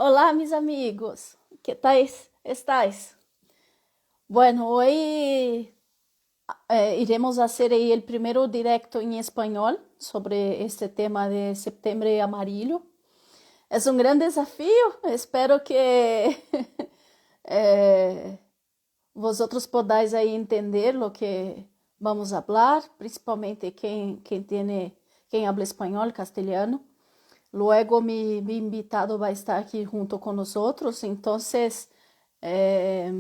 Hola, mis amigos. ¿Qué tal estáis? Bueno, hoy iremos a hacer ahí el primero directo en español sobre este tema de Septiembre Amarillo. Es un gran desafío. Espero que eh, vosotros podáis ahí entender lo que vamos a hablar, principalmente quien habla español, castellano. Luego mi invitado va a estar aquí junto con nosotros, entonces, eh,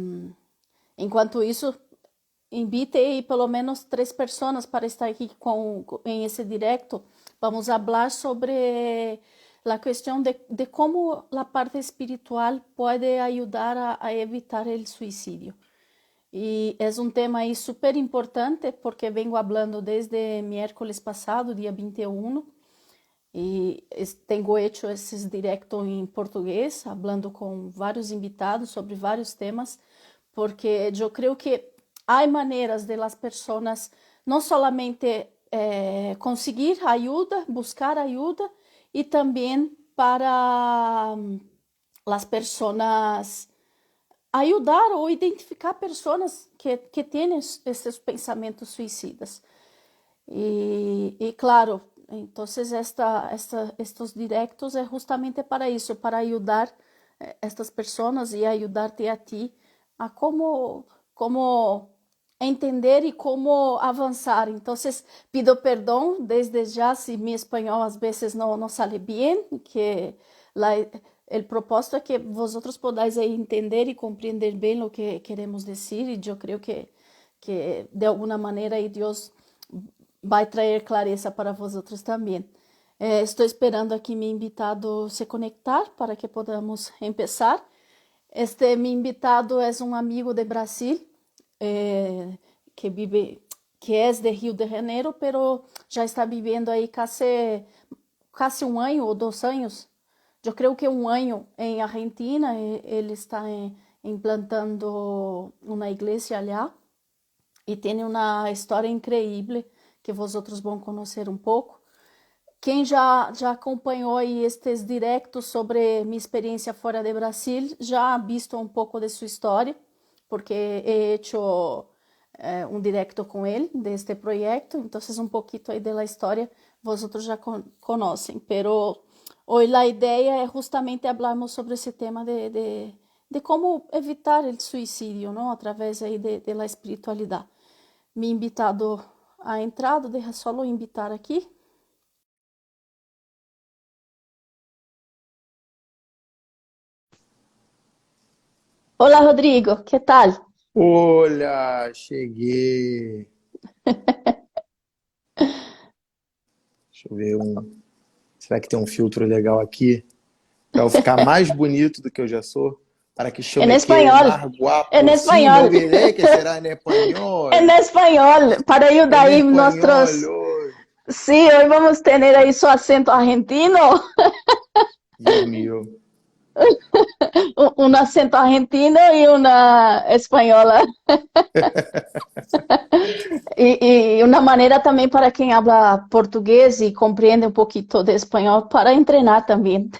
enquanto isso, invite aí pelo menos 3 pessoas para estar aqui em esse directo. Vamos falar sobre a questão de como a parte espiritual pode ajudar a evitar o suicídio. E é um tema aí super importante porque vengo falando desde miércoles passado, dia 21, e tenho hecho esses directos em português, falando com vários invitados sobre vários temas, porque eu creio que há maneiras de las pessoas não solamente conseguir ajuda, buscar ajuda, e também para as pessoas ajudar ou identificar pessoas que têm esses pensamentos suicidas. E claro, então estes directos é justamente para isso, para ajudar estas pessoas e ajudar-te a ti a como entender e como avançar. Então, pido perdão desde já se meu espanhol às vezes não sale bem, que o propósito é que vosotros podáis entender e compreender bem o que queremos dizer, e eu creio que de alguma maneira Deus vai trazer clareza para vosotros também. Estou esperando aqui meu invitado se conectar para que podamos começar. Mi invitado é um amigo de Brasil, que é de Rio de Janeiro, pero já está vivendo aí casi um ano ou 2 anos. Eu creio que um ano em Argentina. Ele está implantando uma igreja lá e tem uma história incrível que vosotros vão conhecer um pouco. Quem já acompanhou estes directos sobre minha experiência fora de Brasil já ha visto um pouco de sua história, porque he hecho um directo com ele deste projeto, então um pouquinho aí da história vosotros já conhecem. Pero hoje a ideia é justamente falarmos sobre esse tema de como evitar o suicídio, não? Através aí da espiritualidade. Meu invitado ha entrado, deixa só lo invitar aqui. Olá, Rodrigo, que tal? Olha, cheguei. Deixa eu ver um. Será que tem um filtro legal aqui? Para eu ficar mais bonito do que eu já sou? Para que En chame que español, mais en guapo. Sim, me español, ouvirei que será em espanhol. en español, para ayudar Em ahí espanhol. nuestros... Sí, hoy vamos a tener ahí su acento argentino, Dios mío. un acento argentino y una española. Y una manera también para quien habla portugués y comprende un poquito de español para entrenar también.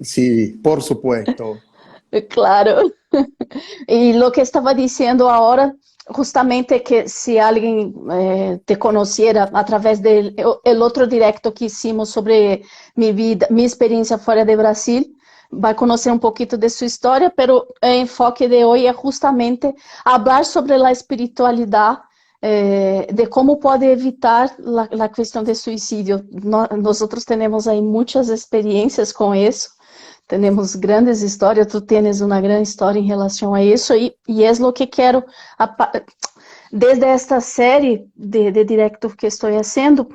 Sí, por supuesto. Claro. Y lo que estaba diciendo ahora, justamente que si alguien te conociera a través del el otro directo que hicimos sobre mi vida, mi experiencia fuera de Brasil, va a conocer un poquito de su historia, pero el enfoque de hoy es justamente hablar sobre la espiritualidad, de cómo puede evitar la cuestión de suicidio. Nosotros tenemos ahí muchas experiencias con eso. Temos grandes histórias, tu tens uma grande história em relação a isso, e é o que quero, desde esta série de directos que estou fazendo,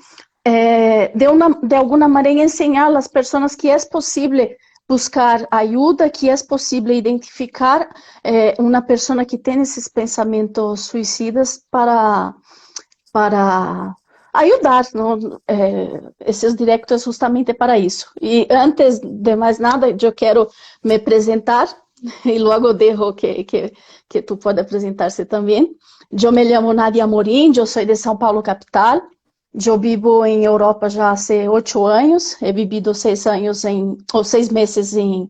de alguma maneira ensinar às pessoas que é possível buscar ajuda, que é possível identificar uma pessoa que tem esses pensamentos suicidas para ajudar, não? Esses directos justamente para isso. E antes de mais nada, eu quero me apresentar e logo deixo que tu pode apresentar-se também. Eu me chamo Nadia Morim, eu sou de São Paulo, capital. Eu vivo em Europa já há 8 anos. He vivido 6 meses em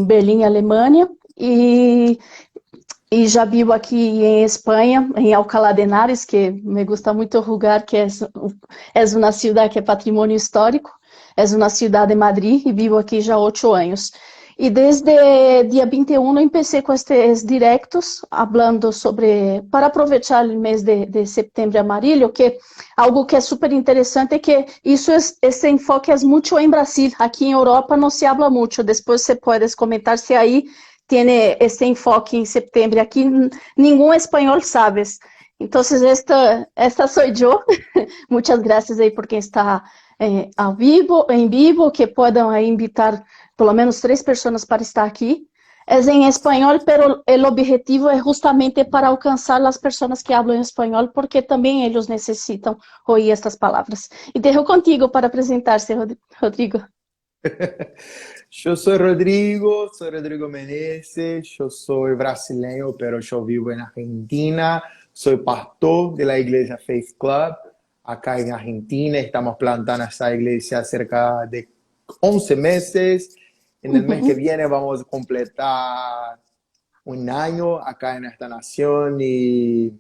Berlim, Alemanha. E já vivo aqui em Espanha, em Alcalá de Henares, que me gusta muito o lugar, que é uma cidade que é patrimônio histórico, é uma cidade de Madrid, e vivo aqui já há 8 anos. E desde dia 21 empecé com estes directos, falando sobre, para aproveitar o mês de setembro amarillo, que algo que é super interessante é que esse enfoque é muito em Brasil. Aqui em Europa não se habla muito. Depois você pode comentar se aí tiene esse enfoque em setembro. Aqui nenhum espanhol sabe. Então, esta sou eu. Muitas graças aí por quem está em vivo, que puedan aí invitar pelo menos 3 pessoas para estar aqui. É em espanhol, pero o objetivo é justamente para alcançar as pessoas que falam espanhol, porque também eles necessitam ouvir estas palavras. E deixo contigo para apresentar-se, Rodrigo. Yo soy Rodrigo Meneses, yo soy brasileño, pero yo vivo en Argentina, soy pastor de la iglesia Faith Club, acá en Argentina, estamos plantando esa iglesia cerca de 11 meses, en el mes que viene vamos a completar un año acá en esta nación y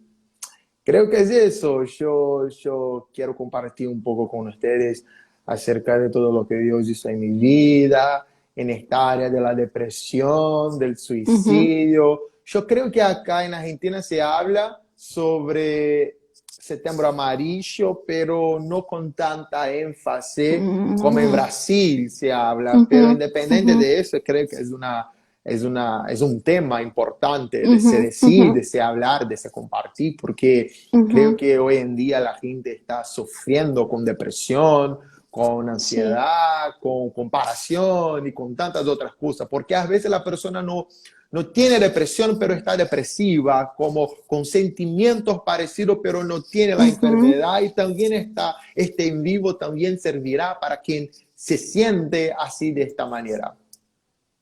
creo que es eso. Yo quiero compartir un poco con ustedes acerca de todo lo que Dios hizo en mi vida, en esta área de la depresión, del suicidio. Yo creo que acá en Argentina se habla sobre Setembro Amarillo, pero no con tanta énfasis como en Brasil se habla. Pero independiente de eso, creo que es un tema importante de se decir, de se hablar, de se compartir, porque creo que hoy en día la gente está sufriendo con depresión, con ansiedad, con comparación y con tantas otras cosas, porque a veces la persona no tiene depresión, pero está depresiva, como con sentimientos parecidos, pero no tiene la enfermedad, y también este en vivo también servirá para quien se siente así de esta manera.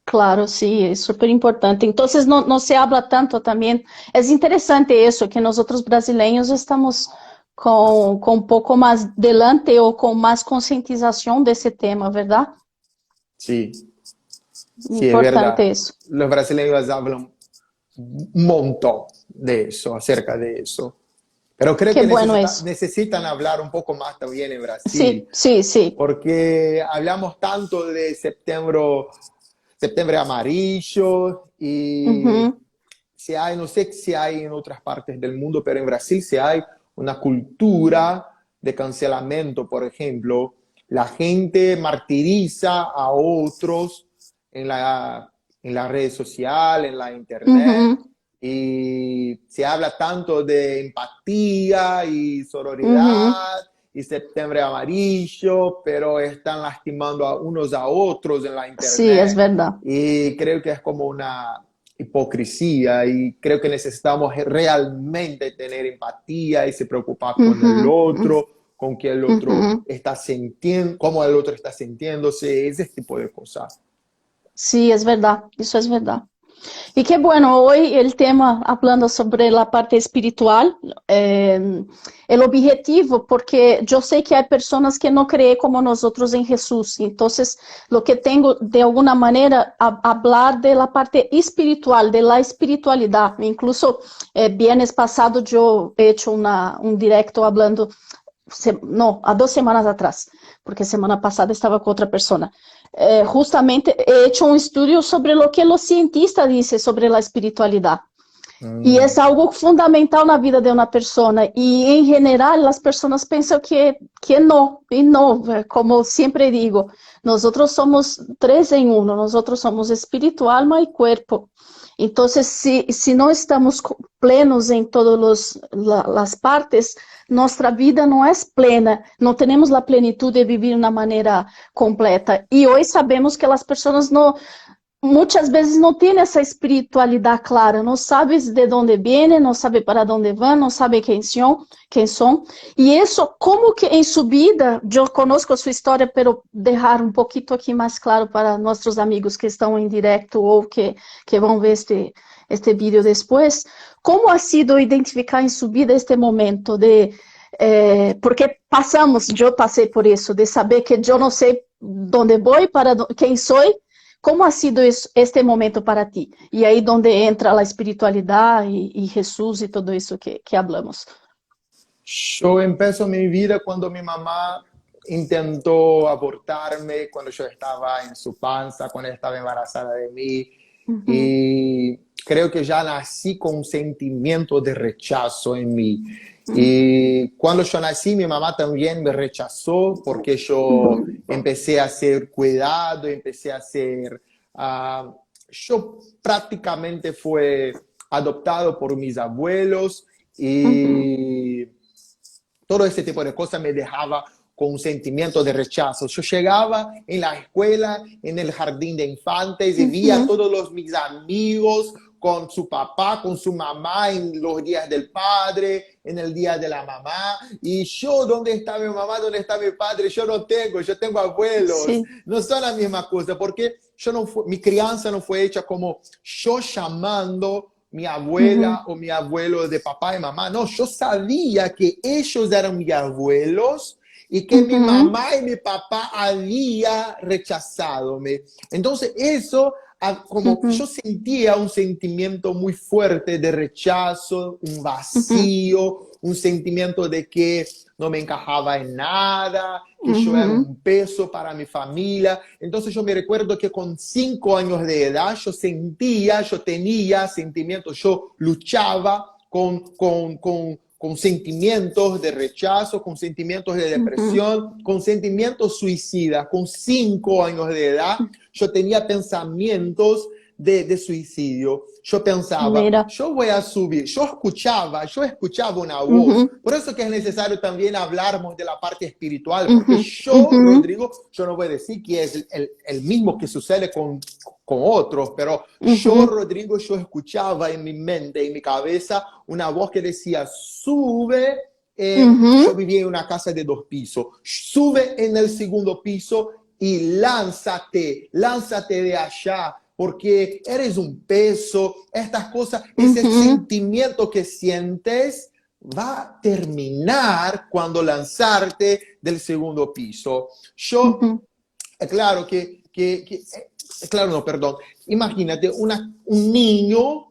Claro, sí, es súper importante. Entonces, no se habla tanto también. Es interesante eso, que nosotros brasileños estamos con un poco más delante o con más concientización de ese tema, ¿verdad? Sí, sí, es Importante verdad. eso. Los brasileños hablan un montón de eso, acerca de eso. Pero creo Qué que bueno eso. necesitan hablar un poco más también en Brasil, Sí, sí, sí. porque hablamos tanto de septiembre amarillo y no sé si hay en otras partes del mundo, pero en Brasil sí hay una cultura de cancelamiento, por ejemplo. La gente martiriza a otros en la red social, en la internet, y se habla tanto de empatía y sororidad y septiembre amarillo, pero están lastimando a unos a otros en la internet. Sí, es verdad. Y creo que es como una hipocresía, y creo que necesitamos realmente tener empatía y se preocupar con el otro, con qué el otro está sintiendo, cómo el otro está sintiéndose, ese tipo de cosas. Sí, es verdad, eso es verdad. Y qué bueno, hoy el tema hablando sobre la parte espiritual, el objetivo, porque yo sé que hay personas que no creen como nosotros en Jesús, entonces lo que tengo de alguna manera hablar de la parte espiritual, de la espiritualidad. Incluso viernes pasado yo he hecho un directo hablando, no, a 2 semanas atrás, porque semana pasada estaba con otra persona. Justamente he hecho un estudio sobre lo que los cientistas dicen sobre la espiritualidad. Y es algo fundamental en la vida de una persona. Y en general las personas piensan que no. Y no, como siempre digo, nosotros somos 3 en 1. Nosotros somos espíritu, alma y cuerpo. Entonces, si no estamos plenos en todas las partes, nuestra vida no es plena, no tenemos la plenitud de vivir de una manera completa. Y hoy sabemos que las personas muchas veces no tienen esa espiritualidad clara, no sabes de dónde vienen, no sabe para dónde van, no sabe quién son. Y eso, como que en su vida, yo conozco su historia, pero dejar un poquito aquí más claro para nuestros amigos que están en directo o que van a ver este vídeo después, ¿cómo ha sido identificar en su vida este momento de Porque eu passei por isso, de saber que eu não sei onde vou, para quem sou, como ha sido este momento para ti? E aí onde entra a espiritualidade e Jesus e tudo isso que hablamos. Yo empiezo mi vida cuando mi mamá intentó abortarme, cuando yo estaba en su panza, cuando ella estaba embarazada de mí. Uhum, Y creo que ya nací con un sentimiento de rechazo en mí. uhum, Y cuando yo nací, mi mamá también me rechazó porque yo uhum, empecé a ser cuidado, empecé a ser... yo prácticamente fue adoptado por mis abuelos uhum, y todo ese tipo de cosas me dejaba con un sentimiento de rechazo. Yo llegaba en la escuela, en el jardín de infantes, y veía a uhum, todos mis amigos con su papá, con su mamá en los días del padre, en el día de la mamá. Y yo, ¿dónde está mi mamá? ¿Dónde está mi padre? Yo tengo abuelos. sim, No son la misma cosa, porque mi criança no fue hecha como yo llamando mi uhum, abuela o mi abuelo de papá y mamá. No, yo sabía que ellos eran mis abuelos y que mi uhum, mamá y mi papá había rechazado. Entonces eso, como uhum, yo sentía un sentimiento muy fuerte de rechazo, un uhum, vacío, un sentimiento de que no me encajaba en nada, que yo era uhum, un peso para mi familia. Entonces yo me recuerdo que con 5 años de edad yo tenía sentimientos, yo luchaba con sentimientos de rechazo, con sentimientos de uhum. depresión, con sentimientos suicidas. Con 5 años de edad yo tenía pensamientos de suicidio. Yo pensaba, Mira, yo voy a subir. Yo escuchaba una voz. uhum, Por eso que es necesario también hablarmos de la parte espiritual, porque uhum, yo, uhum, Rodrigo, yo no voy a decir que es el mismo que sucede con otros, pero yo, uhum, Rodrigo, yo escuchaba en mi mente, en mi cabeza, una voz que decía, sube. Yo uhum, vivía en una casa de 2 pisos. Sube en el segundo piso y lánzate de allá, porque eres un peso, estas cosas, ese uhum, sentimiento que sientes va a terminar cuando lanzarte del segundo piso. Yo, uhum, claro claro, no, perdón, imagínate un niño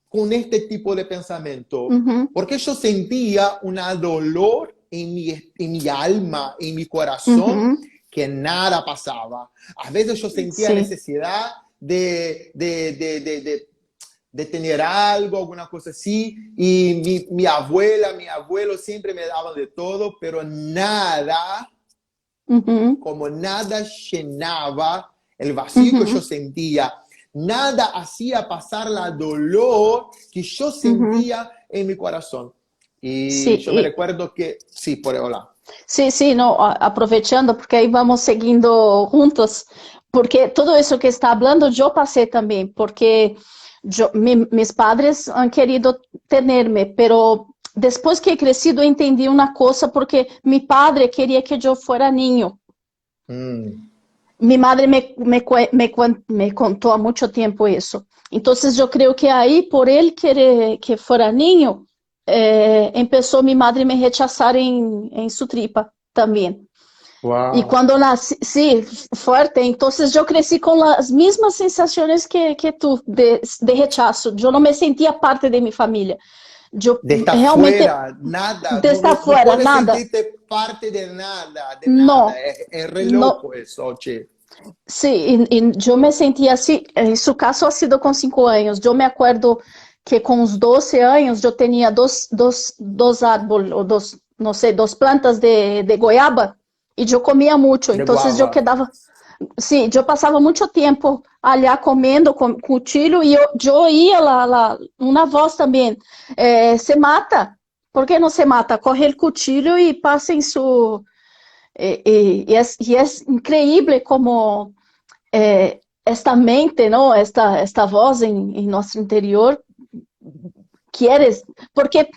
con este tipo de pensamiento, uhum, porque yo sentía un dolor en mi alma, en mi corazón, uhum. que nada pasaba. A veces yo sentía Sim. necesidad de tener algo, alguna cosa así, y mi abuela, mi abuelo siempre me daban de todo, pero nada, Uhum, como nada llenaba el vacío que yo uhum, sentía, nada hacía pasar la dolor que yo uhum. sentía en mi corazón. Y Sim, yo me recuerdo que, sí, por hola. sim, sim, não, aproveitando, porque aí vamos seguindo juntos, porque tudo isso que está falando, eu passei também, porque mis padres han querido tenerme, pero depois que he crescido, entendi uma coisa, porque mi padre queria que eu fuera niño. Mm, Mi madre me contó a mucho tiempo eso. Entonces yo creo que ahí, por él querer que fuera niño, empezó mi madre me rechazar en su tripa también. Y wow. cuando nací, sí, fuerte, entonces yo crecí con las mismas sensaciones que tú de rechazo. Yo no me sentía parte de mi familia. Yo De estar realmente, fuera, nada, de no, estar no, no fuera, puedes nada. sentirte parte de nada, de nada. No, Es re no, loco eso, che. sí, y yo me sentía así, en su caso ha sido con 5 años. Yo me acuerdo que con los 12 años yo tenía dos árboles, o dos, no sé, dos plantas de goiaba y yo comía mucho. De Entonces yo guava. quedaba, sí, yo pasaba mucho tiempo allá comiendo con cuchillo y yo oía una voz también, se mata, ¿por qué no se mata? Coge el cuchillo y pasa en su... y es increíble como esta mente, ¿no? Esta voz en nuestro interior quieres, porque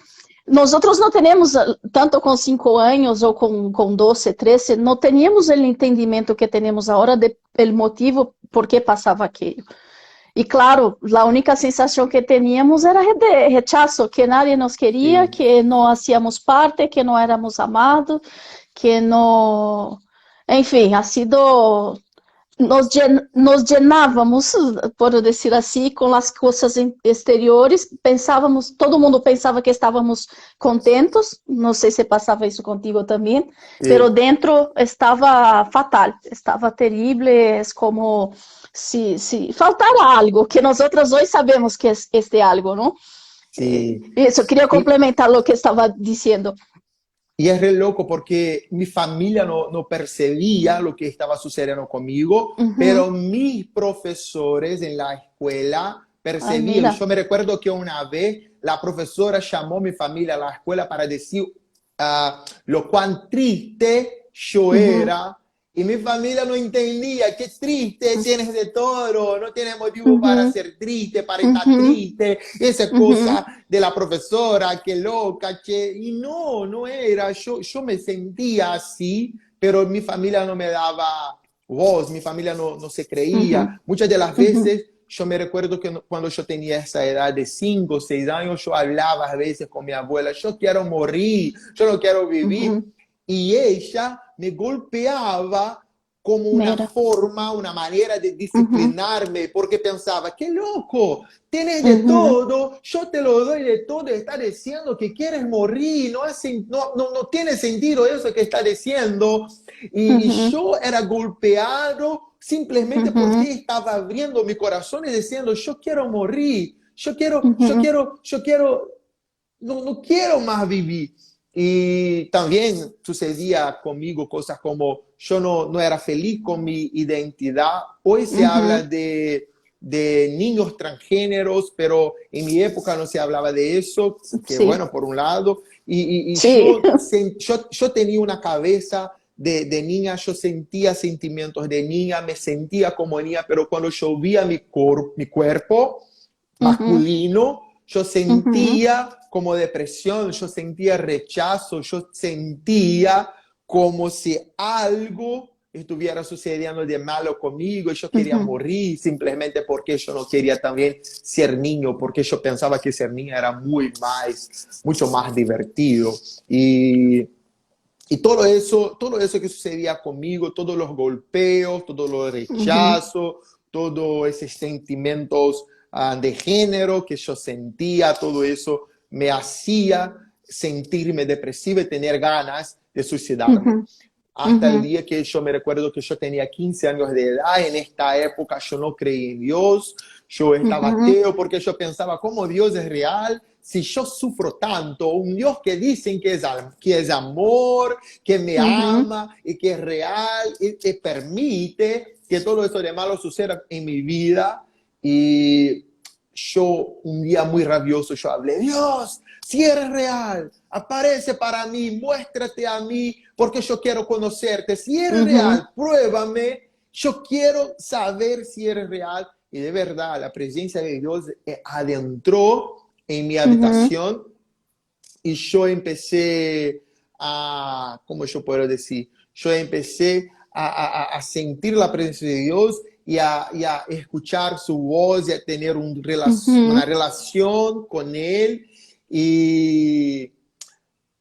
nosotros no tenemos, tanto con 5 años o con 12, 13, no teníamos el entendimiento que tenemos ahora del motivo por qué pasaba aquello. E claro, a única sensação que teníamos era de rechazo, que nadie nos queria, Sí, que não hacíamos parte, que não éramos amados, que não... Enfim, ha sido nos llenávamos, por dizer assim, com as coisas exteriores, pensávamos, todo mundo pensava que estávamos contentos, não sei se passava isso contigo também, pero sí, dentro estava fatal, estava terrível, é como se faltara algo, que nós outras hoje sabemos que é este algo, não? sí. Isso, eu queria Y, complementar o que estava dizendo. y es re loco porque mi familia no percibía lo que estaba sucediendo conmigo, Uhum. pero mis profesores en la escuela Ai, percibían. mira. Yo me recuerdo que una vez la profesora llamó a mi familia a la escuela para decir lo cuán triste yo Uhum. era. Y mi familia no entendía, qué triste, tienes de todo, no tienes motivo para Uhum. ser triste, para estar Uhum. triste, esa Uhum. cosa de la profesora, qué loca, que... Y no era, yo me sentía así, pero mi familia no me daba voz, mi familia no se creía. Uhum. Muchas de las Uhum. veces yo me recuerdo que cuando yo tenía esa edad de 5 o 6 años, yo hablaba a veces con mi abuela, yo quiero morir, yo no quiero vivir. Uhum. Y ella me golpeaba como una Mira. forma, una manera de Uhum. disciplinarme, porque pensaba, qué loco, tienes de Uhum. todo, yo te lo doy de todo, y está diciendo que quieres morir, no tiene sentido eso que está diciendo. Y Uhum. yo era golpeado simplemente porque Uhum. estaba abriendo mi corazón y diciendo, yo quiero morir, Uhum. no quiero más vivir. Y también sucedía conmigo cosas como yo no era feliz con mi identidad. Hoy se habla Uhum. de niños transgéneros, pero en mi época no se hablaba de eso, que Sim. bueno, por un lado. Y Sim. yo tenía una cabeza de niña, yo sentía sentimientos de niña, me sentía como niña, pero cuando yo veía mi cuerpo Uhum. masculino, yo Uhum. sentía como depresión, yo sentía rechazo, yo sentía como si algo estuviera sucediendo de malo conmigo y yo quería Uhum. morir simplemente porque yo no quería también ser niño, porque yo pensaba que ser niña era mucho más divertido. Y todo eso que sucedía conmigo, todos los golpeos, todos los Uhum. rechazos, todos esos sentimientos de género que yo sentía, todo eso me hacía sentirme depresivo y tener ganas de suicidarme. Uhum. Hasta el Uhum. día que yo me recuerdo que yo tenía 15 años de edad, en esta época yo no creí en Dios, yo estaba Uhum. ateo porque yo pensaba, ¿cómo Dios es real? Si yo sufro tanto, un Dios que dicen que es amor, que me Uhum. ama y que es real y que permite que todo eso de malo suceda en mi vida. Y yo, un día muy rabioso, yo hablé, Dios, si eres real, aparece para mí, muéstrate a mí, porque yo quiero conocerte. Si eres Uhum. real, pruébame. Yo quiero saber si eres real. Y de verdad, la presencia de Dios adentró en mi Uhum. habitación y yo empecé ¿cómo yo puedo decir? Yo empecé a sentir la presencia de Dios y a escuchar su voz y a tener una Uhum. relación con Él. Y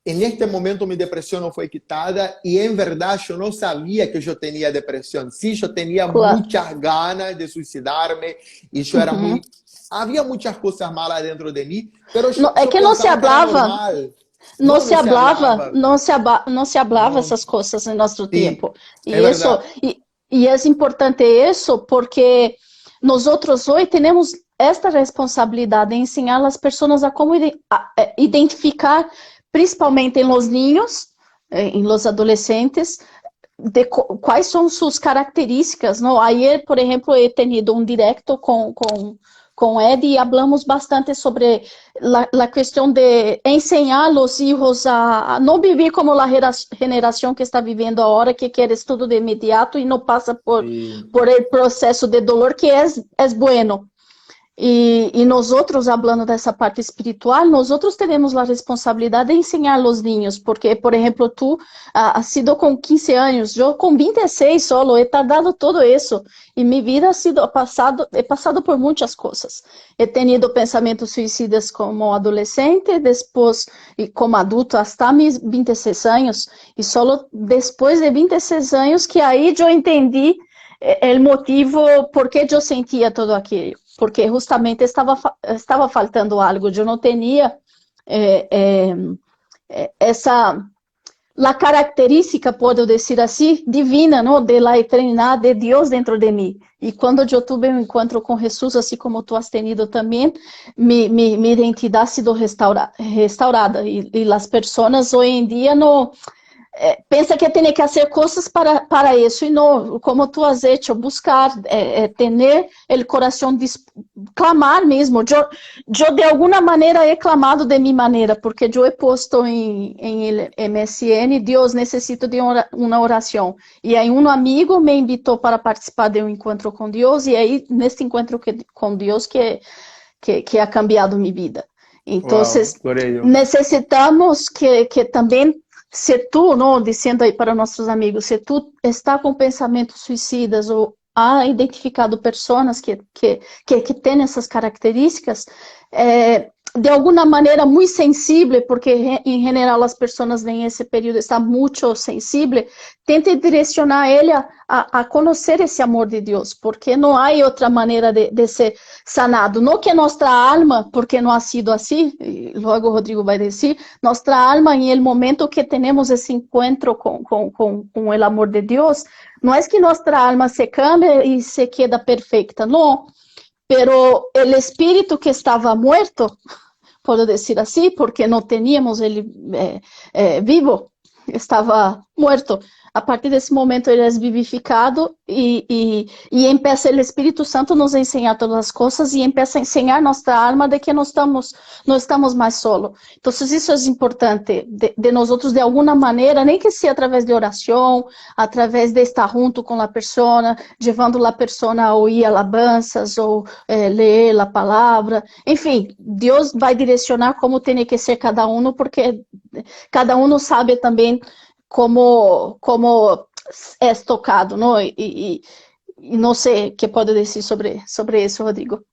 en este momento mi depresión no fue quitada y en verdad yo no sabía que yo tenía depresión. Sí, yo tenía Claro. muchas ganas de suicidarme y yo era Uhum. muy... Había muchas cosas malas dentro de mí, pero É yo que não se pensaba que era hablava, normal. não se No se hablava, hablaba. não se hablava No, essas coisas em nosso sí, tempo. es E isso, verdad. e é importante isso porque nós outros hoje temos esta responsabilidade de ensinar as pessoas a como identificar, principalmente em los niños, em los adolescentes, de quais são suas características, não? Ayer, por exemplo, he tenido um directo com Ed e hablamos bastante sobre a questão de ensinar os filhos a não viver como a geração que está vivendo agora, que quer tudo de imediato e não passa Sí, por el processo de dolor que é bueno. E nós outros, falando dessa parte espiritual, nós outros temos a responsabilidade de ensinar os niños, porque, por exemplo, tu has sido com 15 anos, eu com 26 solo, he tardado todo isso, e minha vida ha sido he passado por muitas coisas. He tenido pensamentos suicidas como adolescente, depois e como adulto, hasta mis 26 anos, e solo depois de 26 anos que aí eu entendi o motivo por que eu sentia todo aquilo, porque justamente estava faltando algo, eu não tinha essa a característica, posso dizer assim, divina, não, de la eternidade de Deus dentro de mim. E quando eu tive um encontro com Jesus, assim como tu has tenido também, minha identidade ha sido restaurada. E as pessoas hoje em dia não pensa que tem que fazer coisas para isso, e não, como tu has hecho, buscar, ter o coração, clamar mesmo. Eu de alguma maneira he clamado de minha maneira, porque eu he posto em MSN, Deus, necessito de uma oração. E aí um amigo me invitou para participar de um encontro com Deus, e aí nesse encontro com Deus que ha cambiado minha vida. Então, Wow, gloria a Dios. necessitamos que também, se tu, não, dizendo aí para nossos amigos, se tu está com pensamentos suicidas ou há identificado pessoas que têm essas características, de alguma maneira muito sensível, porque em geral as pessoas nesse período estão muito sensíveis, tente direcionar ele a conhecer esse amor de Deus, porque não há outra maneira de ser sanado. Não que nossa alma, porque não ha sido assim, e logo o Rodrigo vai dizer, nossa alma, em el momento que temos esse encontro com o amor de Deus, não é que nossa alma se cambia e se queda perfeita, não. Pero el espíritu que estava muerto, puedo decir así, porque no teníamos ele vivo, estava muerto. A partir desse momento ele é vivificado e empieza o Espírito Santo nos ensinar todas as coisas e empieza a ensinar nossa alma de que não estamos mais solos. Então isso é importante de nós outros de alguma maneira, nem que seja através de oração, através de estar junto com a pessoa, levando a pessoa a ouvir alabanças ou ler a palavra. Enfim, Deus vai direcionar como tem que ser cada um, porque cada um sabe também como é tocado, não? E não sei o que pode dizer sobre isso, Rodrigo.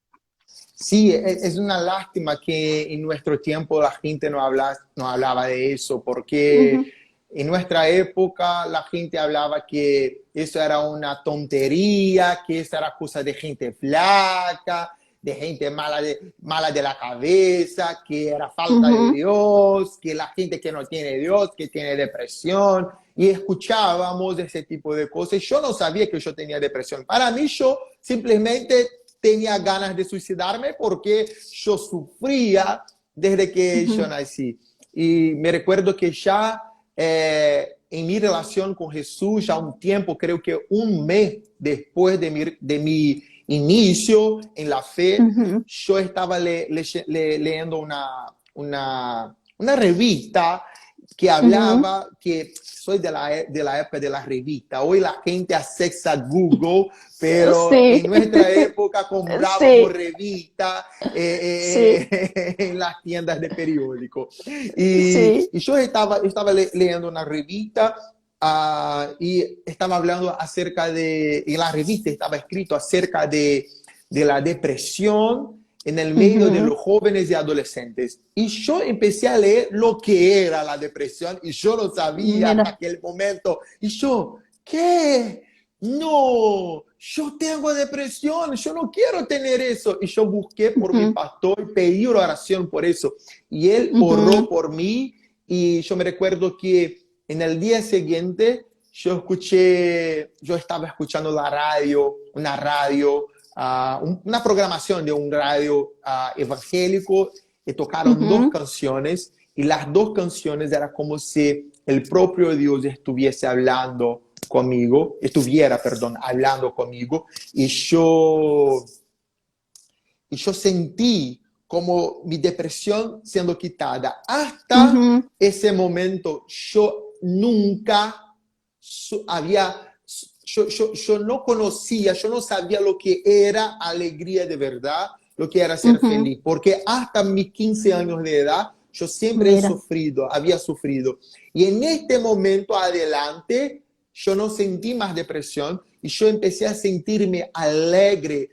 Sí, es una lástima que en nuestro tiempo la gente no hablaba de eso, porque en nuestra época la gente hablaba que eso era una tontería, que eso era cosa de gente flaca, de gente mala de la cabeza, que era falta de Dios, que la gente que no tiene Dios, que tiene depresión, y escuchábamos ese tipo de cosas. Yo no sabía que yo tenía depresión. Para mí, yo simplemente tenía ganas de suicidarme porque yo sufría desde que yo nací. Y me recuerdo que ya en mi relación con Jesús, ya un tiempo, creo que un mes después de mi inicio en la fe, yo estaba leyendo una revista que hablaba que soy de la época de la revista. Hoy la gente acesa Google, pero Sí. en nuestra época comprábamos revistas en las tiendas de periódico. Y yo estaba leyendo una revista y estaba hablando acerca de, en la revista estaba escrito acerca de la depresión en el medio de los jóvenes y adolescentes. Y yo empecé a leer lo que era la depresión y yo no sabía hasta aquel momento. Y yo, ¿qué? No, yo tengo depresión, yo no quiero tener eso. Y yo busqué por mi pastor y pedí oración por eso. Y él oró por mí y yo me recuerdo que en el día siguiente yo estaba escuchando la radio, una programación de un radio evangélico y tocaron dos canciones y las dos canciones era como si el propio Dios estuviera hablando conmigo y yo sentí como mi depresión siendo quitada. Hasta ese momento yo nunca yo no conocía, yo no sabía lo que era alegría de verdad, lo que era ser feliz, porque hasta mis 15 años de edad yo siempre he Mira. sufrido, había sufrido. Y en este momento adelante, yo no sentí más depresión y yo empecé a sentirme alegre.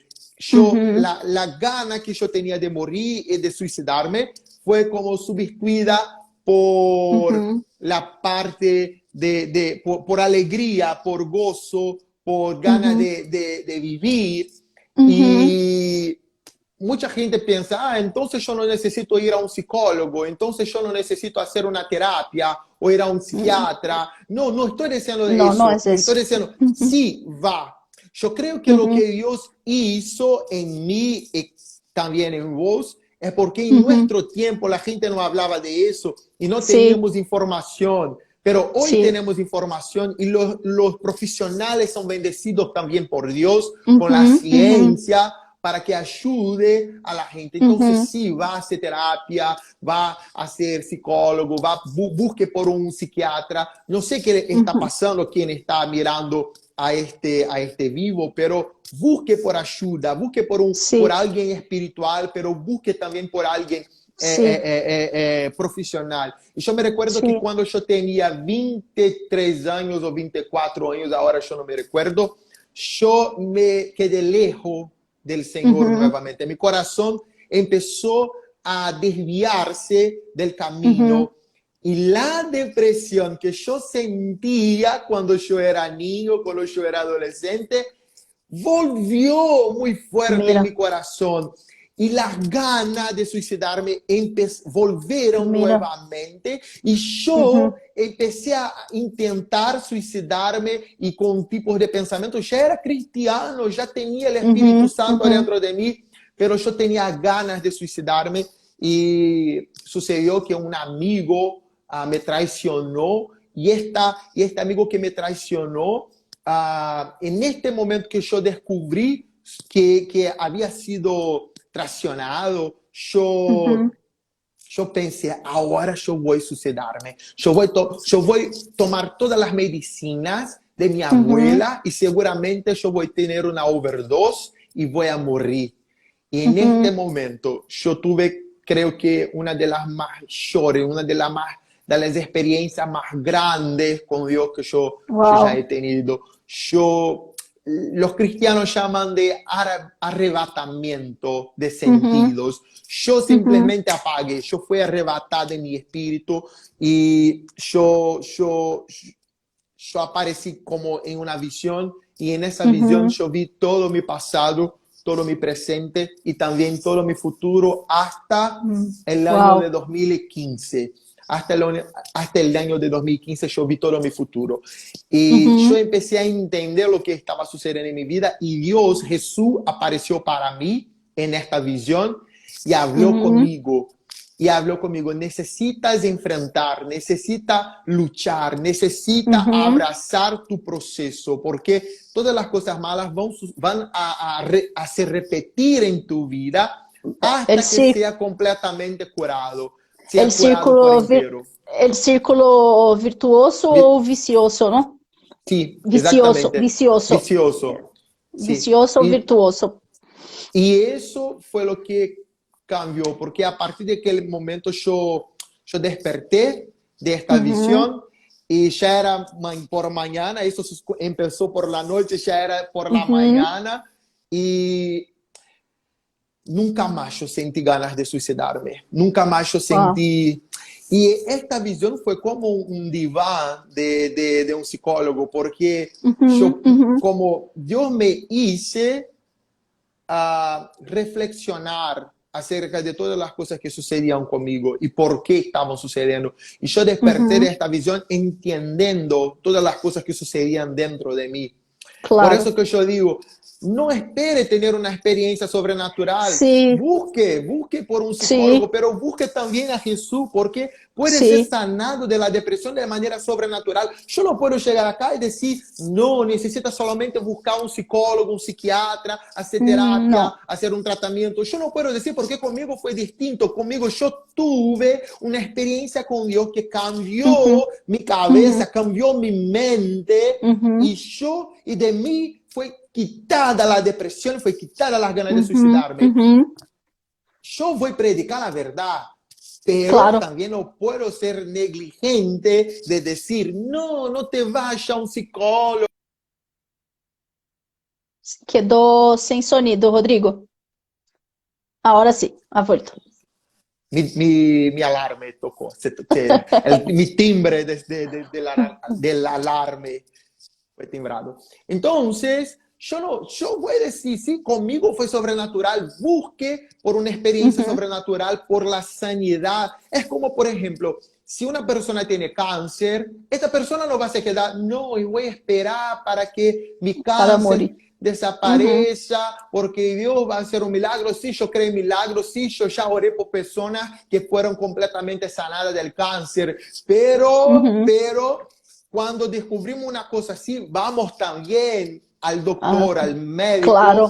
La gana que yo tenía de morir y de suicidarme fue como sustituida por la parte por alegría, por gozo, por ganas de vivir. Y mucha gente piensa, entonces yo no necesito ir a un psicólogo, entonces yo no necesito hacer una terapia o ir a un psiquiatra. No, no estoy diciendo de No, eso. no es eso. Estoy diciendo, sí, va. Yo creo que lo que Dios hizo en mí y también en vos es porque en nuestro tiempo la gente no hablaba de eso y no teníamos información. Pero hoy tenemos información y los profesionales son bendecidos también por Dios con la ciencia para que ayude a la gente. Entonces sí, va a hacer terapia, va a ser psicólogo, busque por un psiquiatra. No sé qué está pasando, quién está mirando a este vivo, pero busque por ayuda, busque por alguien espiritual, pero busque también por alguien profesional. Y yo me recuerdo que cuando yo tenía 23 años o 24 años, ahora yo no me recuerdo, yo me quedé lejos del Señor nuevamente. Mi corazón empezó a desviarse del camino. Y la depresión que yo sentía cuando yo era niño, cuando yo era adolescente, volvió muy fuerte en mi corazón. Y las ganas de suicidarme volvieron nuevamente. Y yo empecé a intentar suicidarme y con tipos de pensamiento. Ya era cristiano, ya tenía el Espíritu Santo dentro de mí, pero yo tenía ganas de suicidarme. Y sucedió que un amigo me traicionó. Y este amigo que me traicionó, en este momento que yo descubrí que había sido traicionado, yo pensé, ahora yo voy a suicidarme. Yo voy a tomar todas las medicinas de mi abuela y seguramente yo voy a tener una overdose y voy a morir. Y en este momento yo tuve, creo que una de las mayores, una de las experiencias más grandes con Dios que yo ya he tenido. Los cristianos llaman de arrebatamiento de sentidos. Yo simplemente apagué, yo fui arrebatado en mi espíritu y yo aparecí como en una visión y en esa visión yo vi todo mi pasado, todo mi presente y también todo mi futuro hasta el año de 2015. Hasta el año de 2015 yo vi todo mi futuro. Y yo empecé a entender lo que estaba sucediendo en mi vida y Dios, Jesús, apareció para mí en esta visión y habló conmigo. Y habló conmigo, necesitas enfrentar, necesitas luchar, necesitas abrazar tu proceso, porque todas las cosas malas van a se repetir en tu vida hasta que sea completamente curado. El círculo virtuoso o vicioso, ¿no? Sí, Vicioso, exactamente. vicioso. Vicioso. Sí. Vicioso, virtuoso. Y eso fue lo que cambió, porque a partir de aquel momento yo desperté de esta visión y ya era por mañana, eso empezó por la noche, ya era por la mañana y nunca más yo sentí ganas de suicidarme, nunca más yo sentí... Y esta visión fue como un diván de un psicólogo, porque yo, como Dios me hice reflexionar acerca de todas las cosas que sucedían conmigo y por qué estaban sucediendo. Y yo desperté de esta visión entendiendo todas las cosas que sucedían dentro de mí. Claro. Por eso que yo digo, no espere tener una experiencia sobrenatural. Sí. Busque por un psicólogo, pero busque también a Jesús, porque puede ser sanado de la depresión de manera sobrenatural. Yo no puedo llegar acá y decir, no, necesita solamente buscar un psicólogo, un psiquiatra, hacer terapia, hacer un tratamiento. Yo no puedo decir porque conmigo fue distinto. Conmigo yo tuve una experiencia con Dios que cambió mi cabeza, cambió mi mente y de mí fue quitada la depresión, fue quitada las ganas de suicidarme. yo voy a predicar la verdad, pero claro, también no puedo ser negligente de decir, no, no te vayas a un psicólogo. quedó sin sonido, Rodrigo. Ahora sí, ha vuelto. Mi alarme tocó, mi timbre del alarme fue timbrado. Entonces, yo voy a decir, sí, conmigo fue sobrenatural, busque por una experiencia Uhum, sobrenatural, por la sanidad. Es como, por ejemplo, si una persona tiene cáncer, esta persona no va a se quedar, no, y voy a esperar para que mi para cáncer morir. Uhum, desapareça, porque Dios va a hacer un milagro. Sí, yo creo en milagros, sí, yo ya oré por personas que fueron completamente sanadas del cáncer, uhum. pero cuando descubrimos una cosa así, vamos también al Ah, doctor, al médico, claro,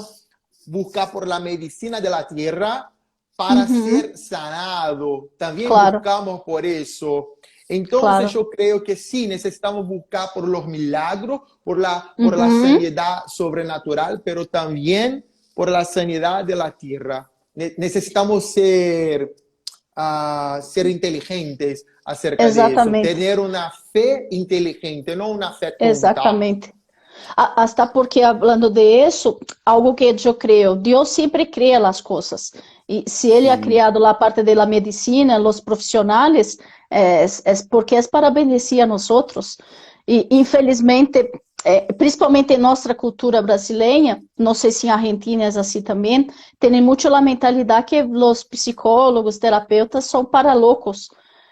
buscar por la medicina de la tierra para uhum, ser sanado. También claro, buscamos por eso. Entonces claro. yo creo que sí, necesitamos buscar por los milagros, por la Uhum, sanidad sobrenatural, pero también por la sanidad de la tierra. Necesitamos ser inteligentes acerca de eso, exatamente, tener una fe inteligente, no una fe tonta. exatamente. Hasta porque hablando de eso, algo que yo creo, Dios siempre crea las cosas. Y si Él ha Sí, creado la parte de la medicina, los profesionales, es porque es para bendecir a nosotros. E infelizmente, principalmente em nossa cultura brasileira, não sei se em Argentina é assim também, tem muito a mentalidade que os psicólogos, terapeutas são para loucos.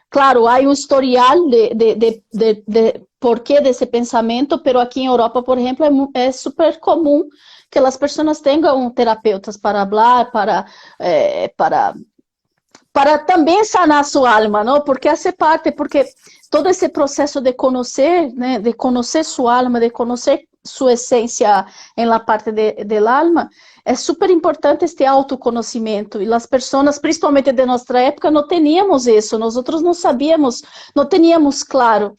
Claro, há um historial de porquê desse pensamento, pero aqui em Europa, por exemplo, é super comum que as pessoas tenham terapeutas para falar, para também sanar sua alma, não? Porque hace parte, porque todo esse processo de conhecer, né, de conhecer sua alma, de conhecer sua essência em la parte del alma, é super importante este autoconhecimento. E as pessoas, principalmente de nossa época, não tínhamos isso. Nós outros não sabíamos, não tínhamos claro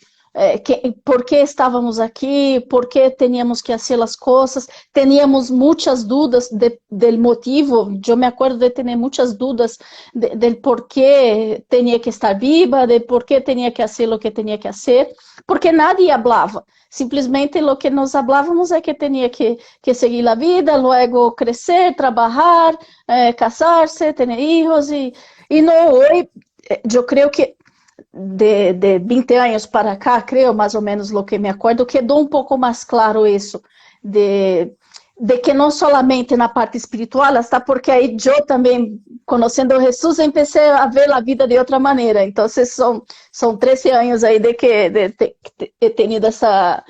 por que estávamos aqui, por que teníamos que fazer as coisas, teníamos muitas dúvidas del motivo, eu me acordo de ter muitas dúvidas del por qué tenía que estar viva, de por qué tenía que hacer lo que tenía que hacer, porque nadie hablaba. Simplesmente lo que nos hablábamos é que tenía que seguir la vida, luego crecer, trabajar, casarse, tener hijos, y no hoy, yo creo que de 20 anos para cá, creio, mais ou menos lo que me acordo, quedou um pouco mais claro isso, de que não solamente na parte espiritual, hasta porque aí eu também, conhecendo Jesus, comecei a ver a vida de outra maneira. Então, são 13 anos aí de que he tenido essa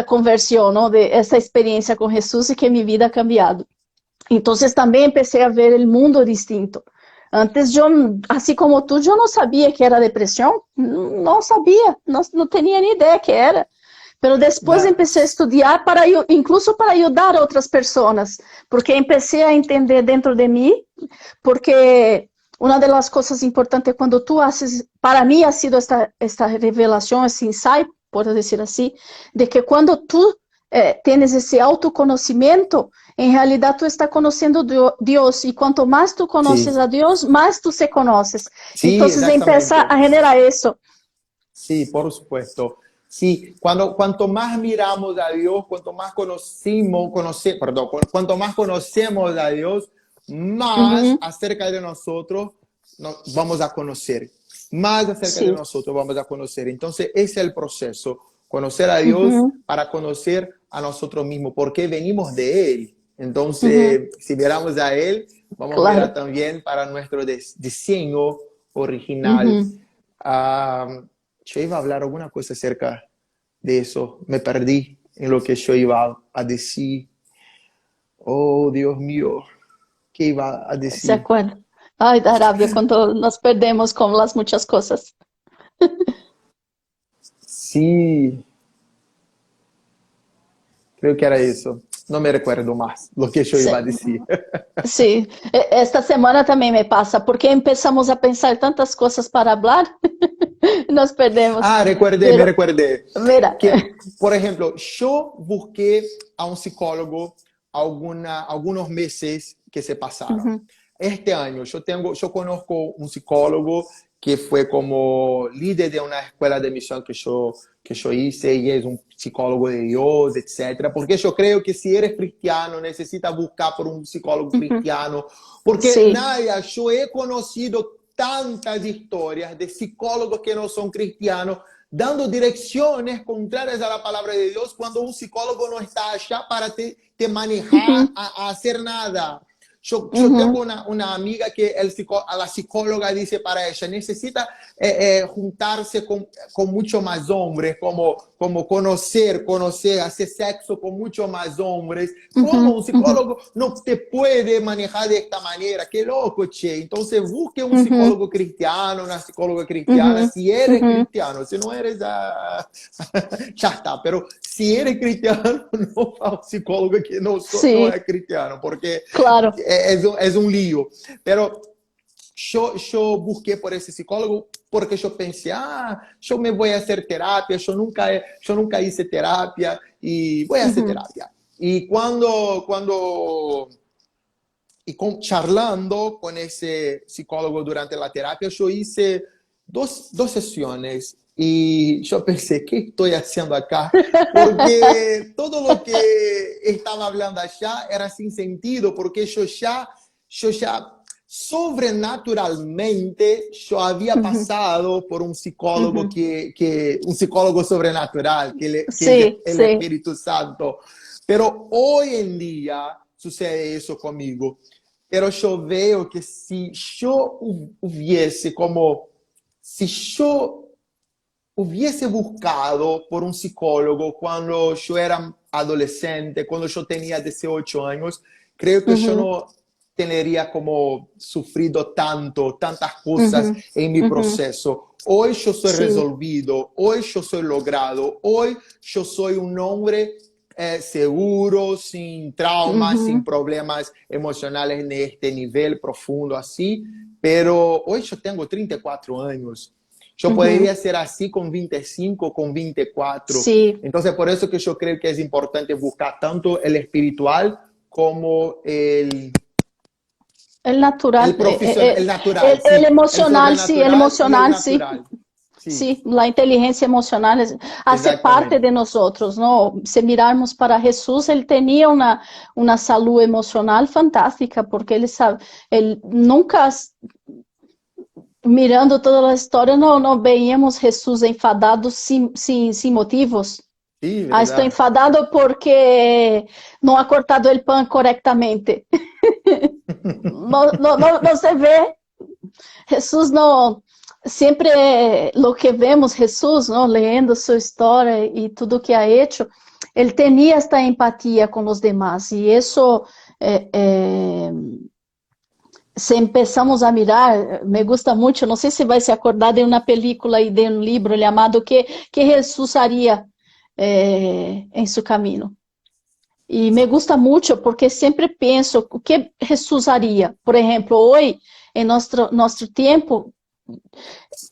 conversão, não? De essa experiência com Jesus e que minha vida ha cambiado. Então, também comecei a ver o mundo distinto. Antes, assim como tu, eu não sabia que era depressão, não sabia, não tinha nem ideia que era. Pero depois na- comecei a estudar incluso para ajudar outras pessoas, porque comecei a entender dentro de mim, porque uma das coisas importantes quando tu haces, para mim ha sido esta revelação, esse insight, por dizer assim, de que quando tu tienes esse autoconhecimento, em realidade tu está conhecendo Deus, e quanto mais tu sí, conheces a Deus, mais tu se conheces. Então, sí, começa a exactamente. generar isso. Sí, por supuesto. Sí, cuanto más miramos a Dios, cuanto más cuanto más conocemos a Dios, más Uhum, acerca de nosotros nos vamos a conocer. Más acerca de sim. nosotros vamos a conocer. Entonces, ese es el proceso. Conocer a Dios Uhum, para conocer a nosotros mismos, porque venimos de Él. uhum, Entonces, si miramos a Él, vamos a mirar claro. también para nuestro diseño original. Uhum. Ah, yo iba a hablar alguna cosa acerca de eso. Me perdí en lo que yo iba a decir. Oh, Dios mío, ¿qué iba a Se decir? acuerda. Ai, da Arábia, quando nós perdemos com as muitas coisas. Sí, creo que era eso. No me recuerdo más lo que yo iba a decir. Sim, esta semana também me passa, porque começamos a pensar tantas coisas para falar, nós perdemos. Ah, me Pero, recordé. mira, Que, por ejemplo, yo busqué a un psicólogo algunos meses que se pasaron. uhum, este año yo conozco un psicólogo que fue como líder de una escuela de misión que yo hice y es un psicólogo de Dios, etcétera. Porque yo creo que si eres cristiano, necesitas buscar por un psicólogo Uhum. cristiano. Porque, Sim. Naya, yo he conocido tantas historias de psicólogos que no son cristianos dando direcciones contrarias a la palabra de Dios cuando un psicólogo no está allá para te manejar Uhum. a hacer nada. Yo tengo Uhum. una amiga que a la psicóloga dice para ella, necesita juntarse con mucho más hombres, como conocer, hacer sexo con mucho más hombres. ¿Cómo Uhum. un Uhum. psicólogo no te puede manejar de esta manera? Qué loco, che. Entonces busque un Uhum. psicólogo cristiano, una psicóloga cristiana, Uhum. si eres Uhum. cristiano, si no eres, ya está. Pero si eres cristiano, no va a un psicólogo que no Sim, es cristiano, porque claro. es un lío. Pero yo busqué por ese psicólogo porque yo pensé, yo me voy a hacer terapia, yo nunca hice terapia y voy a hacer Uhum. terapia. Y charlando con ese psicólogo durante la terapia, yo hice dos sesiones y yo pensé, ¿qué estoy haciendo acá? Porque todo lo que estaba hablando allá era sin sentido, porque yo ya sobrenaturalmente yo había Uhum. pasado por un psicólogo Uhum. un psicólogo sobrenatural, que es Sim, el sim. Espíritu Santo. Pero hoy en día sucede eso conmigo. Pero yo veo que si yo hubiese buscado por un psicólogo cuando yo era adolescente, cuando yo tenía 18 años, creo que yo Uhum. no tendría como sufrido tantas cosas Uhum. en mi Uhum. proceso. Hoy yo soy Sim. resolvido, hoy yo soy logrado, hoy yo soy un hombre seguro, sin traumas, sin Uhum. problemas emocionales en este nivel profundo así, pero hoy yo tengo 34 años. Yo Uhum. podría ser así con 25, con 24. Sim. Entonces, por eso que yo creo que es importante buscar tanto el espiritual como El natural, el profesional, el natural, el sí, el el sobrenatural y el emocional, sí. natural. Sí, Sí, la inteligencia emocional hace parte exactamente. de nosotros, ¿no? Si mirarmos para Jesús, él tenía una salud emocional fantástica, porque él nunca, mirando toda a história, não veíamos Jesus enfadado sem motivos. Sí, Estou verdad. enfadado porque não ha cortado o pão correctamente. Não se vê. Jesus não. Sempre lo que vemos Jesus, não, lendo sua história e tudo que ha hecho, ele tinha esta empatia com os demás e isso se empezamos a mirar, me gusta muito, não sei se vai se acordar de uma película e de um livro chamado que Jesus haria em seu caminho. E me gusta muito porque sempre penso o que Jesus haria. Por exemplo, hoje, em nosso tempo,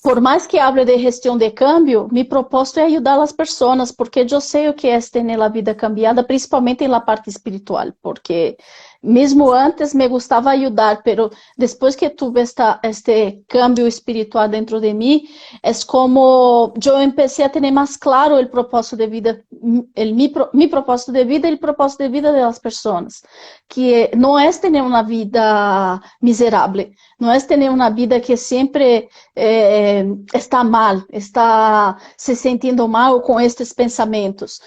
por mais que hable de gestão de câmbio, mi propósito é ajudar as pessoas, porque eu sei o que é ter a vida cambiada, principalmente na parte espiritual, porque mesmo antes me gostava ajudar, pero depois que tuve este cambio espiritual dentro de mim, é como eu empecé a ter mais claro o propósito de vida, mi propósito de vida e o propósito de vida das pessoas, que não é ter uma vida miserável, não é ter uma vida que sempre está mal, está se sentindo mal com estes pensamentos.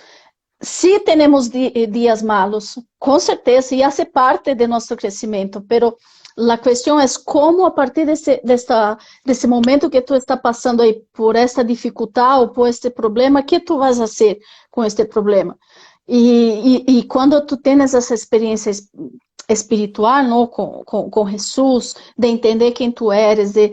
Se temos dias malos, com certeza, e hace parte de nosso crescimento, pero a questão é como a partir desse momento que tu está passando aí por esta dificuldade ou por este problema, que tu vas fazer com este problema? E quando tu tens essa experiência espiritual, não, com Jesus, de entender quem tu eres, de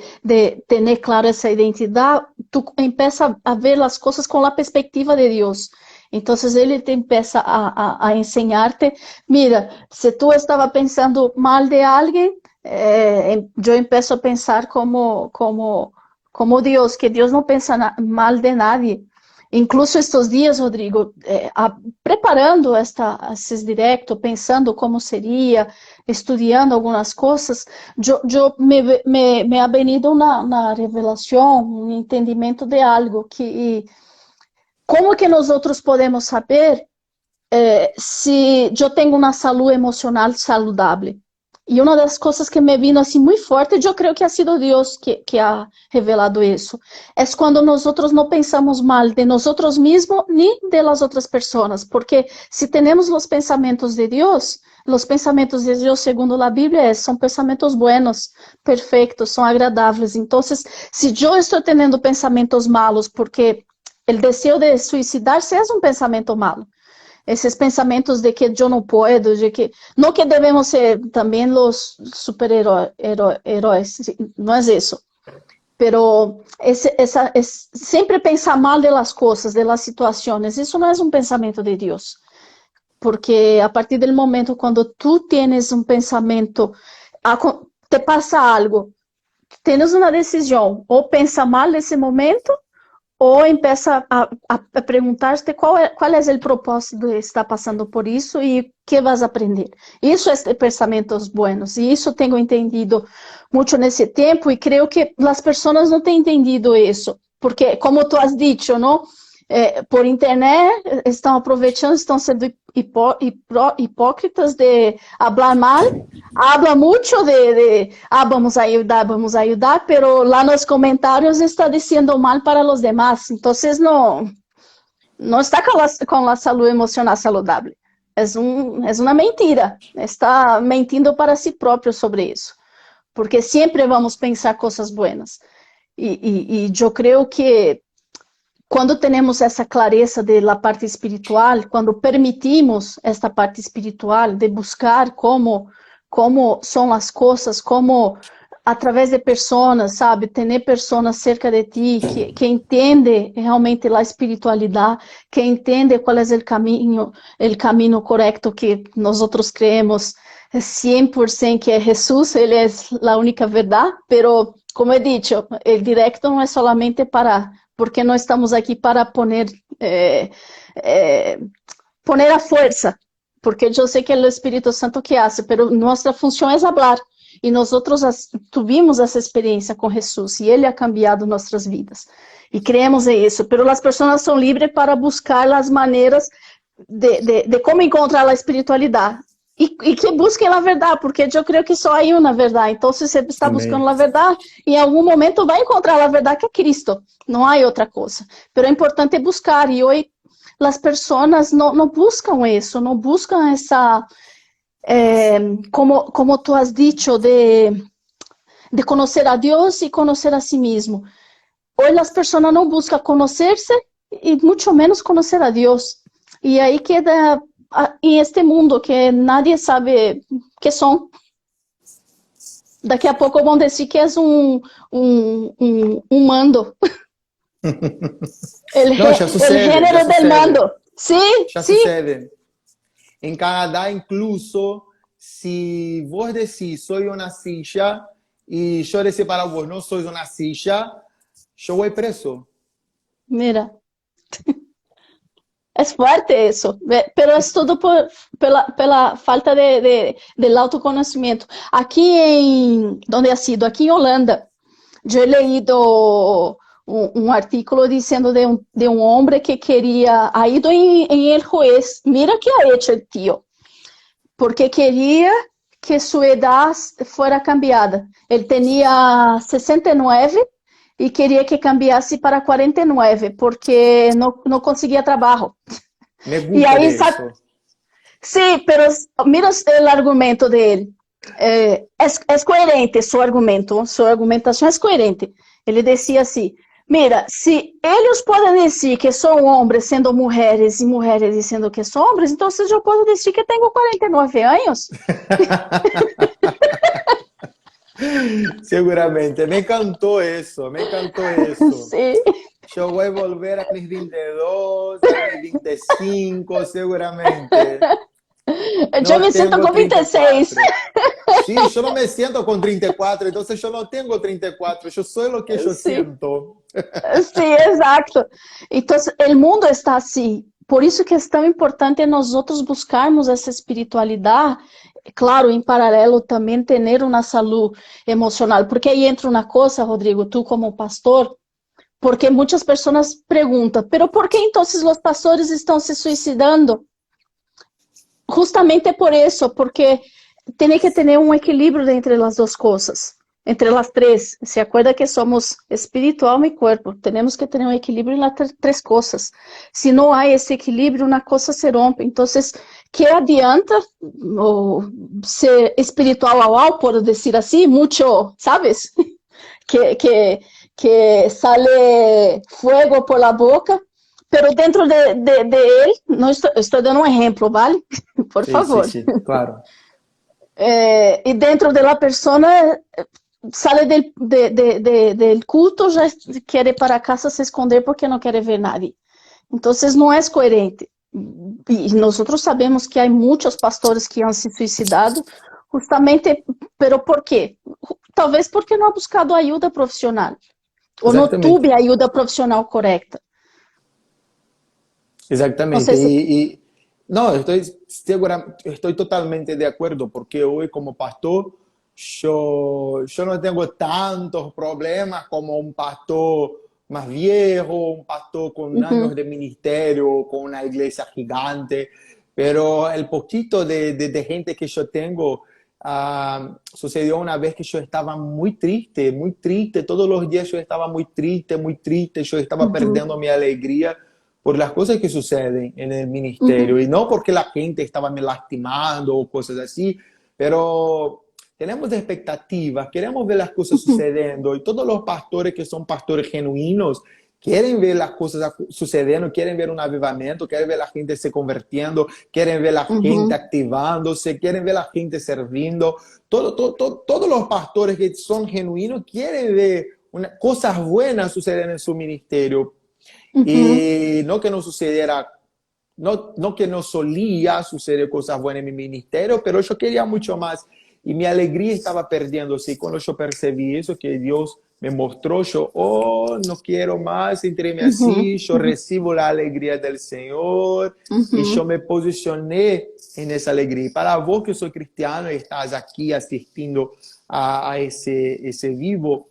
ter claro essa identidade, tu empieza a ver as coisas com a perspectiva de Deus. Então, ele te empieza a ensinar-te, mira, se tu estava pensando mal de alguém, eu empeço a pensar como Deus, que Deus não pensa mal de nadie. Incluso estes dias, Rodrigo, preparando esses directos, pensando como seria, estudando algumas coisas, me ha venido uma revelação, um entendimento de algo que como que nós outros podemos saber se eu tenho uma saúde emocional saudável? E uma das coisas que me vino assim muito forte, eu creio que ha sido Deus que ha revelado isso, é quando nós outros não pensamos mal de nós outros mesmos nem de las outras pessoas, porque se temos os pensamentos de Deus, os pensamentos de Deus, segundo a Bíblia, são pensamentos buenos, perfeitos, são agradáveis. Então, se eu estou tendo pensamentos malos, porque o desejo de suicidar-se é um pensamento malo. Esses pensamentos de que eu não posso, de que não que devemos ser também os super-heróis, não é isso. Pero sempre pensar mal de las coisas, de las situações, isso não é um pensamento de Deus. Porque a partir do momento quando tu tens um pensamento, te passa algo, tens uma decisão, ou pensa mal nesse momento, ou empieza a perguntar-te qual é o propósito de estar passando por isso e o que vas a aprender. Isso é pensamentos buenos, e isso tenho entendido muito nesse tempo, e creio que as pessoas não têm entendido isso, porque, como tu has dicho, não? Por internet, estão aproveitando, estão sendo hipócritas de falar mal, habla muito de vamos ajudar, pero lá nos comentários está dizendo mal para os demás, então não está com a saúde emocional saudável, é uma mentira, está mentindo para si próprio sobre isso, porque sempre vamos pensar coisas buenas, e eu creio que quando temos essa clareza da parte espiritual, quando permitimos esta parte espiritual de buscar como são as coisas, como através de pessoas, sabe, ter pessoas cerca de ti que entende realmente a espiritualidade, que entende qual é o caminho correto que nós outros creemos 100% que é Jesus, ele é a única verdade, pero como he dicho, o directo não é solamente porque não estamos aqui para poner a força, porque eu sei que é o Espírito Santo que hace, pero nossa função é falar, e nós tivemos essa experiência com Jesus, e Ele ha cambiado nossas vidas, e creemos em isso, pero as pessoas são livres para buscar as maneiras de como encontrar a espiritualidade, e que busquem a verdade, porque eu creio que só há uma verdade. Então, se você está buscando a verdade, em algum momento vai encontrar a verdade que é Cristo. Não há outra coisa. Mas é importante buscar. E hoje as pessoas não buscam isso, não buscam essa, como tu has dicho, de conhecer a Deus e conhecer a si mesmo. Hoje as pessoas não buscam conhecer-se e muito menos conhecer a Deus. E aí queda em este mundo que nadie sabe que são. Daqui a pouco vão dizer que é um mando. No, ya El sucede, género ya del sucede, mando. Sí, ya sí. sucede. En Canadá, incluso, si vos decís, soy una silla, y yo decir para vos, no sois una silla, yo voy preso. Mira. É forte isso, pero é tudo pela falta de autoconhecimento. Aqui onde ha sido? Aqui em Holanda, eu he leído um artículo dizendo de um homem que ha ido em el juez, mira que ha hecho el tío, porque queria que sua idade fuera cambiada. Ele tinha 69 e queria que cambiasse para 49, porque não conseguia trabalho. Me gusta de eso. Sí, pero mira o argumento dele. É coerente su argumentação é coerente. Ele dizia assim, mira, se eles podem dizer que são homens sendo mulheres e mulheres dizendo que são homens, então eu posso dizer que tenho 49 anos. Seguramente, me encantó eso. Sí. Yo voy a volver a mis 22, a mis 25, seguramente. Eu me sinto com 26. Sí, yo no me siento con 34, entonces yo no tengo 34, yo soy lo que yo Sim, siento. sim, exato. Então, o mundo está assim. Por isso que é tão importante nós outros buscarmos essa espiritualidade, claro, em paralelo também ter uma saúde emocional. Porque aí entra uma coisa, Rodrigo, tu como pastor, porque muitas pessoas perguntam, pero por que então os pastores estão se suicidando? Justamente por isso, porque tem que ter um equilíbrio entre as duas coisas, entre as três. Se acorda que somos espírito, alma e corpo. Temos que ter um equilíbrio nas três coisas. Se não há esse equilíbrio, uma coisa se rompe. Então, que adianta ser espiritual ao, por dizer assim, muito, sabes? Que sale fuego por la boca, pero dentro de él, no estoy dando un ejemplo, ¿vale? Por Sí, sí, favor. sí, claro. Y dentro de la persona sale del culto, ya quiere para casa se esconder porque no quiere ver nadie. Entonces no es coherente. Y nosotros sabemos que hay muchos pastores que han se suicidado justamente, pero ¿por qué? Talvez porque não ha buscado ajuda profissional ou não Exactamente. tuve ajuda profissional correta. Não Exactamente. sei se... No, estoy totalmente de acuerdo, porque hoy como pastor yo no tengo tantos problemas como un pastor más viejo, un pastor con años Uhum, de ministerio, con una iglesia gigante, pero el poquito de gente que yo tengo, sucedió una vez que yo estaba muy triste, todos los días yo estaba muy triste, yo estaba uhum, perdiendo mi alegría por las cosas que suceden en el ministerio, uhum, y no porque la gente estaba me lastimando o cosas así, pero tenemos expectativas, queremos ver las cosas uhum, sucediendo, y todos los pastores que son pastores genuinos quieren ver las cosas sucediendo, quieren ver un avivamiento, quieren ver la gente se convirtiendo, quieren ver la gente uhum, activándose, quieren ver la gente sirviendo. Todos los pastores que son genuinos quieren ver cosas buenas suceder en su ministerio. uhum, Y no que no sucediera, no que no solía suceder cosas buenas en mi ministerio, pero yo quería mucho más y mi alegría estaba perdiéndose. Y cuando yo percibí eso, que Dios me mostró, yo, oh, no quiero más sentirme uhum, así, yo recibo la alegría del Señor y yo uhum, me posicioné en esa alegría. Y para vos que soy cristiano y estás aquí asistiendo a ese vivo,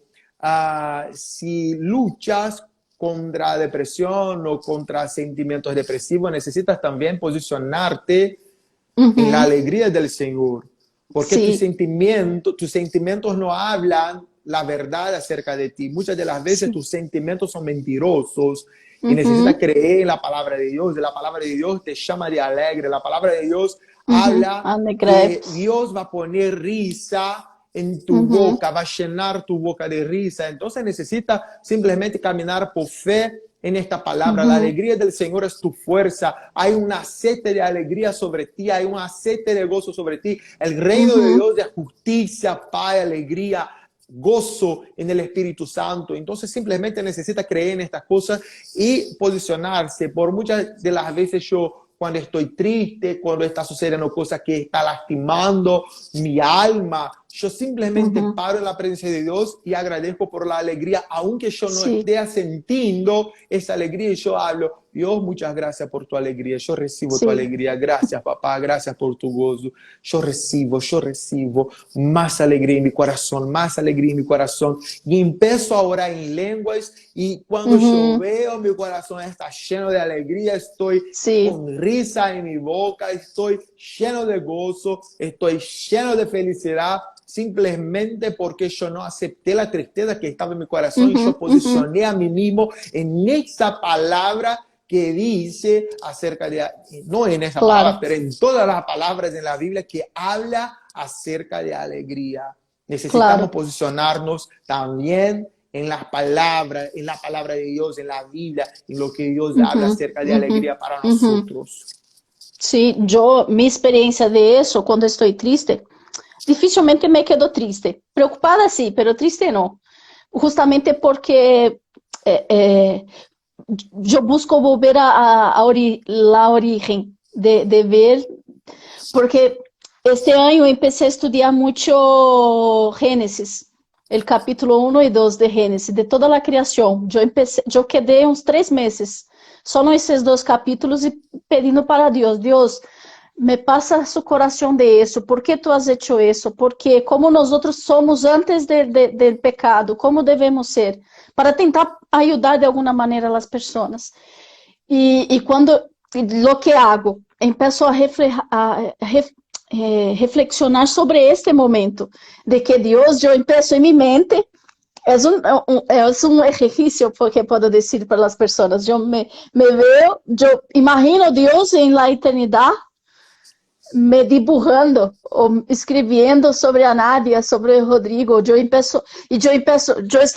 si luchas contra depresión o contra sentimientos depresivos, necesitas también posicionarte en la uhum. alegría del Señor, porque Sim, tus sentimientos no hablan la verdad acerca de ti. Muchas de las veces sim. tus sentimientos son mentirosos y necesitas Uhum, creer en la palabra de Dios. La palabra de Dios te llama de alegre. La palabra de Dios uhum. habla Alegre. que Dios va a poner risa en tu Uhum, boca, va a llenar tu boca de risa. Entonces necesitas simplemente caminar por fe en esta palabra. La uhum, alegría del Señor es tu fuerza. Hay un aceite de alegría sobre ti, hay un aceite de gozo sobre ti. El reino de uhum, Dios de justicia, paz, alegría, gozo en el Espíritu Santo. Entonces simplemente necesita creer en estas cosas y posicionarse. Por muchas de las veces yo, cuando estoy triste, cuando está sucediendo cosas que está lastimando mi alma, yo simplemente uhum. paro en la presencia de Dios y agradezco por la alegría, aunque yo no Sim, esté sintiendo esa alegría, y yo hablo, Dios, muchas gracias por tu alegría, yo recibo tu sim. alegría, gracias papá, gracias por tu gozo, yo recibo más alegría en mi corazón, más alegría en mi corazón, y empiezo a orar en lenguas, y cuando yo Uhum, veo mi corazón está lleno de alegría, estoy sim. con risa en mi boca, estoy lleno de gozo, estoy lleno de felicidad, simplemente porque yo no acepté la tristeza que estaba en mi corazón y Uhum, yo uhum. posicioné a mí mismo en esa palabra que dice acerca de, no en esa palabra, Claro. pero en todas las palabras en la Biblia que habla acerca de alegría. Necesitamos Claro. posicionarnos también en la palabra de Dios, en la Biblia, en lo que Dios habla Uhum, acerca de uhum, alegría para uhum. nosotros. Sí, yo, mi experiencia de eso, cuando estoy triste, difícilmente me quedo triste. Preocupada sí, pero triste no. Justamente porque eh, yo busco volver a la origen de ver, porque Este año empecé a estudiar mucho Génesis, el capítulo 1 y 2 de Génesis, de toda la creación. Yo quedé uns 3 meses, solo esos dos capítulos y pedindo para Dios, Dios, me pasa su corazón de eso, ¿por qué tú has hecho eso? Porque como nosotros somos antes del pecado, ¿cómo debemos ser? Para tentar ayudar de alguna manera a las personas. Y cuando lo que hago, empiezo reflexionar sobre este momento, de que Dios, yo empiezo en mi mente, es un ejercicio que puedo decir para las personas, yo me veo, yo imagino Dios en la eternidad, me dibujando ou escrevendo sobre a Nádia, sobre o Rodrigo, eu estou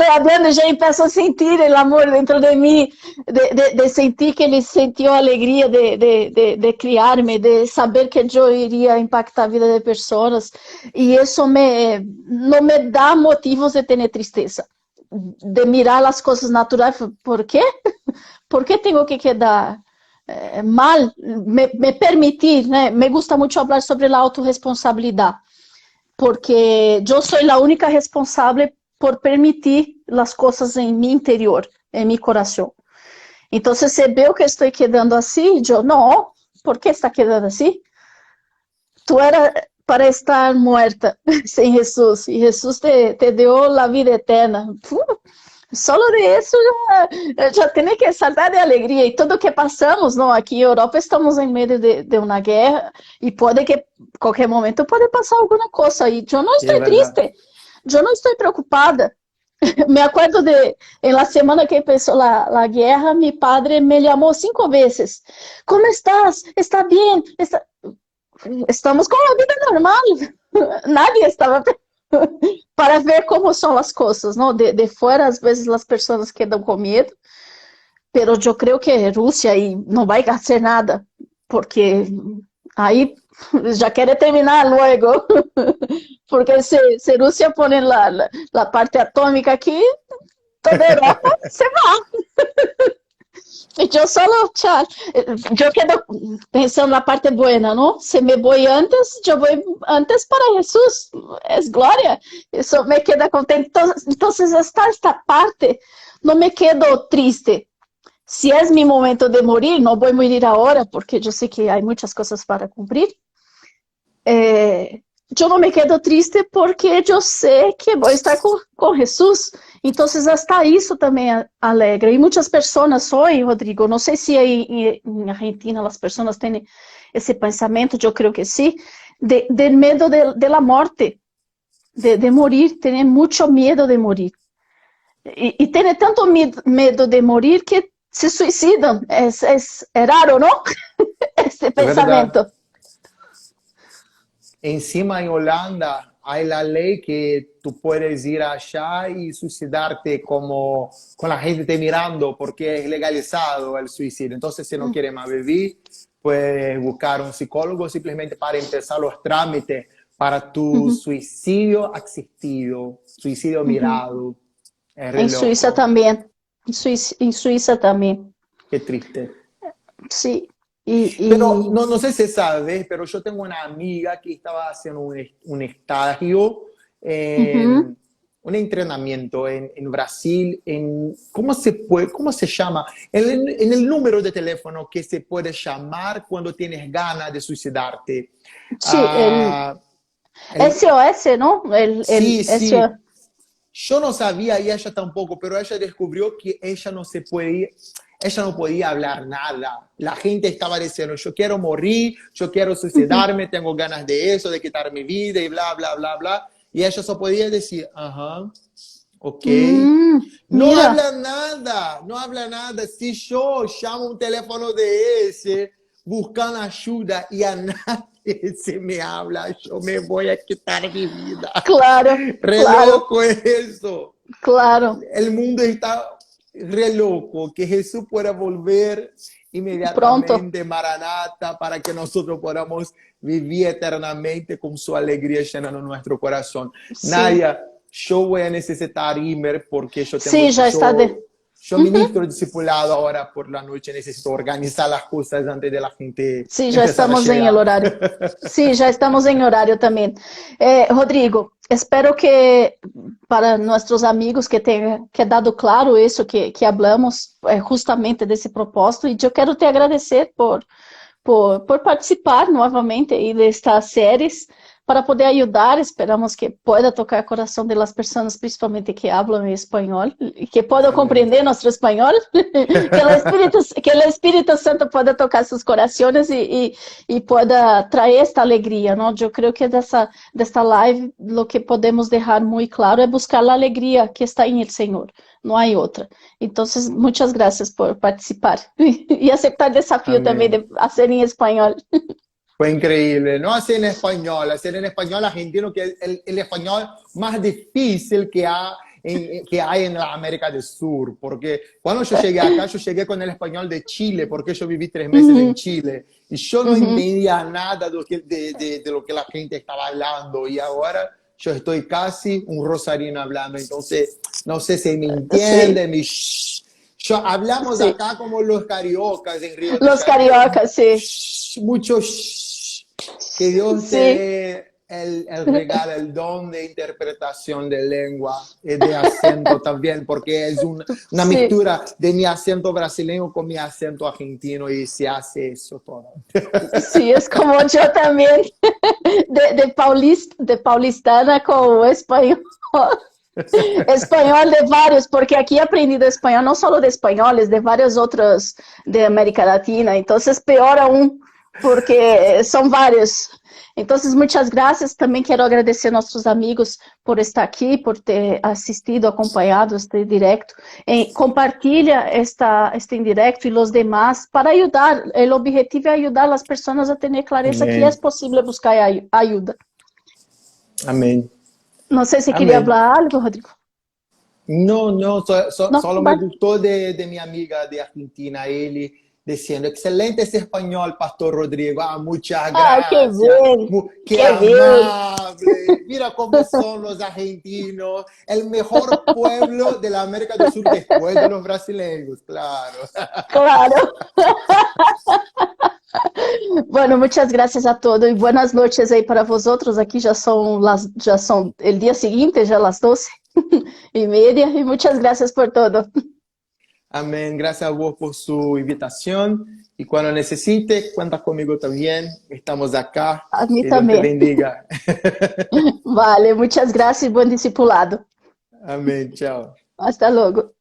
falando e já empiezo a sentir o amor dentro de mim, de sentir que ele sentiu a alegria de criar-me, de saber que eu iria impactar a vida de pessoas, e isso não me dá motivos de ter tristeza, de mirar as coisas naturais, ¿por quê? ¿Por que tenho que quedar mal, me permitir, né? Me gusta muito falar sobre a autorresponsabilidade, porque eu sou a única responsável por permitir as coisas em meu interior, em meu coração. Então, se vê que estou quedando assim, eu, não, por que está quedando assim? Tu era para estar muerta sem Jesus, e Jesus te deu a vida eterna. Solo de isso já tem que saltar de alegria. E tudo que passamos, não? Aqui em Europa estamos em meio de uma guerra e pode que qualquer momento pode passar alguma coisa. E eu não estou triste, eu não estou preocupada. Me acuerdo em la semana que empezó a guerra, mi padre me chamou 5 vezes. Como estás? ¿Está bem? Estamos com a vida normal. Nadie estava para ver como são as coisas, não? De fora, às vezes, as pessoas quedam com medo, mas eu creio que é Rússia e não vai fazer nada, porque aí já quer terminar logo, porque se Rússia põe a parte atômica aqui, toda a Europa se vai. Yo solo, yo quedo pensando na parte buena, ¿no? Se me voy antes, yo voy antes para Jesús, es gloria, eso me queda contento. Entonces, hasta esta parte, no me quedo triste. Si es mi momento de morir, no voy a morir ahora, porque yo sé que hay muchas cosas para cumplir. Yo no me quedo triste porque yo sé que voy a estar con Jesús. Entonces, hasta isso também alegra. E muitas pessoas hoje, Rodrigo, não sei se aí em Argentina as pessoas têm esse pensamento, eu creio que sim, de medo de la morte, de morir, têm muito medo de morir. E têm tanto medo de morir que se suicidam. É raro, não? Esse pensamento. Encima en Holanda hay la ley que tú puedes ir allá y suicidarte como con la gente te mirando porque es legalizado el suicidio. Entonces, si no quieres más vivir, puedes buscar un psicólogo simplemente para empezar los trámites para tu suicidio asistido, suicidio mirado. En Suiza también. En Suiza también. Qué triste. Sí. Pero no sé si sabes, pero yo tengo una amiga que estaba haciendo un estadio, un entrenamiento en Brasil, ¿cómo se llama? En el número de teléfono que se puede llamar cuando tienes ganas de suicidarte. Sí, el SOS, ¿no? Sí, sí. SOS. Yo no sabía y ella tampoco, pero ella descubrió que ella no podía hablar nada. La gente estaba diciendo, yo quiero morir, yo quiero suicidarme, tengo ganas de eso, de quitar mi vida y bla, bla, bla, bla. Y ella solo podía decir, ajá, ok. No habla nada. Si yo llamo un teléfono de ese, buscando ayuda y a nadie se me habla, yo me voy a quitar mi vida. Claro, Re claro. loco es eso. Claro. El mundo está re loco, que Jesús pueda volver inmediatamente, Pronto. Maranata, para que nosotros podamos vivir eternamente con su alegría llenando nuestro corazón. Sí. Nadia, yo voy a necesitar irme porque yo tengo Sí, ya está. Yo ministro discipulado ahora por la noche, necesito organizar las cosas antes de la gente Sim, já empezar a estamos em llegar. horário. Sim, já estamos em horário também. Rodrigo, espero que para nossos amigos que tenha quedado claro isso que hablamos justamente desse propósito, e eu quero te agradecer por participar novamente aí destas séries para poder ajudar. Esperamos que pueda tocar o coração das pessoas, principalmente que falam espanhol, e que possam Amén. compreender nosso espanhol, que o Espírito Santo pueda tocar seus corações e pueda trazer esta alegria, não? Eu creio que desta live, o que podemos deixar muito claro é buscar a alegria que está em el Senhor, não há outra. Então, muitas graças por participar e aceitar o desafio também Amén. de fazer em espanhol. Fue increíble. No hacer en español argentino, que es el español más difícil que hay en la América del Sur. Porque cuando yo llegué acá, yo llegué con el español de Chile, porque yo viví 3 meses en Chile. Y yo no entendía nada de lo que la gente estaba hablando. Y ahora yo estoy casi un rosarino hablando. Entonces, no sé si me entiende, hablamos Sí. acá como los cariocas en Río de Los Janeiro. cariocas, sí. Mucho que Dios te Sí. dé el regalo, el don de interpretación de lengua y de acento también, porque es una Sí. mixtura de mi acento brasileño con mi acento argentino y se hace eso todo. Sí, es como yo también, de paulistana con español. Espanhol de vários, porque aqui he aprendido espanhol não só de espanhóis, de vários outros de América Latina. Então, pior aún, porque são vários. Então, muitas graças. Também quero agradecer nossos amigos por estar aqui, por ter assistido, acompanhado este directo. Compartilha este indirecto e os demais para ajudar. O objetivo é ajudar as pessoas a ter clareza Amém. que é possível buscar ajuda. Amén. Não sei se Amén. queria falar algo, Rodrigo. No, No, solo me vale. gustó de mi amiga de Argentina, Eli, diciendo, excelente ese español, Pastor Rodrigo. Ah, muchas Ah, que gracias. bem, Qué que bem. amable. Mira cómo son los argentinos, el mejor pueblo de la América del Sur después de los brasileños, claro. Claro. Bueno, muchas gracias a todos y buenas noches aí para vosotros. Aquí ya son el día siguiente, ya las 12:30 y muchas gracias por todo. Amén. Gracias a vos por su invitación. Y cuando necesite, cuenta conmigo también. Estamos acá. A mí Que Dios te también. bendiga. Vale, muchas gracias y buen discipulado. Amén. Chao. Hasta luego.